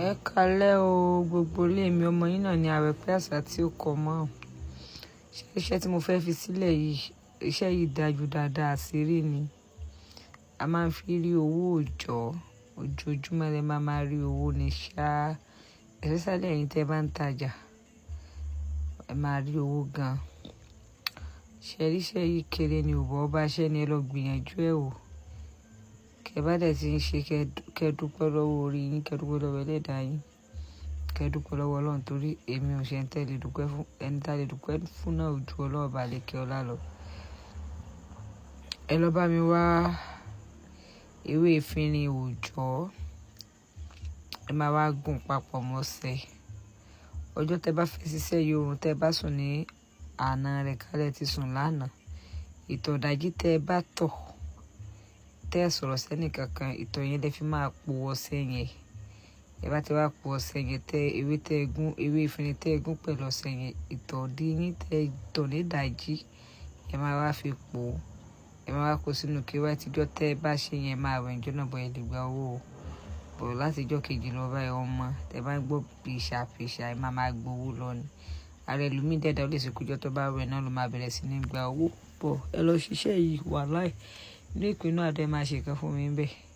Ẹ kalẹ́ o gbogbo ilé mi, ọmọ yín náà ni ààrẹ pé àṣà tí ó kọ mọ́. Iṣẹ́ tí mo fẹ́ fi sílẹ̀ yìí, iṣẹ́ yìí dájú dáadáa, àṣírí ni. A máa ń fi rí owó òòjọ́, ojoojúmọ́ lẹ máa rí owó ní ṣáá. Especially ẹ̀yin tẹ́ bá ń tajà, ẹ máa rí owó gan. Iṣẹ́ yìí kéré ni òbọ̀ ọba ṣẹ́ ni ẹ lọ gbìyànjú ẹ̀ wò. Kẹ bá dẹ̀ ti ń ṣe kẹ dúpẹ́ lọ́wọ́ orí yín, kẹ dúpẹ́ lọ́wọ́ ẹlẹ́dàá yín, kẹ dúpẹ́ lọ́wọ́ Ọlọ́run torí èmi ò ṣe ń tẹ̀lé dúpẹ́ fún ẹni tá lè dúpẹ́ fún náà ojú Ọlọ́run bá lè kẹ ọlá lọ. Ẹ lọ bá mi wá ewé efinrin òòjọ́, ẹ máa wá gùn papọ̀ mọ́sẹ̀. Ọjọ́ tẹ bá fẹ́ ṣiṣẹ́ yìí, oorun tẹ bá sùn ní àná rẹ̀ kálẹ̀ ti sùn lánàá. Ìtọ̀dájí tẹ bá tọ̀, tẹ́ sọ̀rọ̀ sẹ́nì kankan, ìtọ̀ yẹn lè fi máa po ọṣẹ yẹn. Ẹ bá ti wá po ọṣẹ yẹn, ewé efinrin tẹ gún pẹ̀lú ọṣẹ yẹn, ìtọ̀dí yín tẹ tọ̀ ní ìdájí, ẹ máa wá fi po. Ẹ máa wá kó sínú ike wá tíjọ́ tẹ bá ṣe yẹn máa wẹ̀ ìjọ náà bọ̀ ẹ lè gba owó bọ̀ láti ìjọ́ kejì lọ bá ẹ ọmọ. Tẹ bá ń gbọ́ pìṣà ẹ máa gbowó lọ ni. Ààrẹ lùmí dẹ́dà ó lè ṣe kújọ́ tó bá wẹ̀ náà ló máa bẹ̀rẹ̀ sí ní gba owó bọ̀. Ẹ lọ ṣiṣẹ́ yìí wàláì. Ní ìpinnu àdé máa ṣe kan fún mi bẹ́ẹ̀.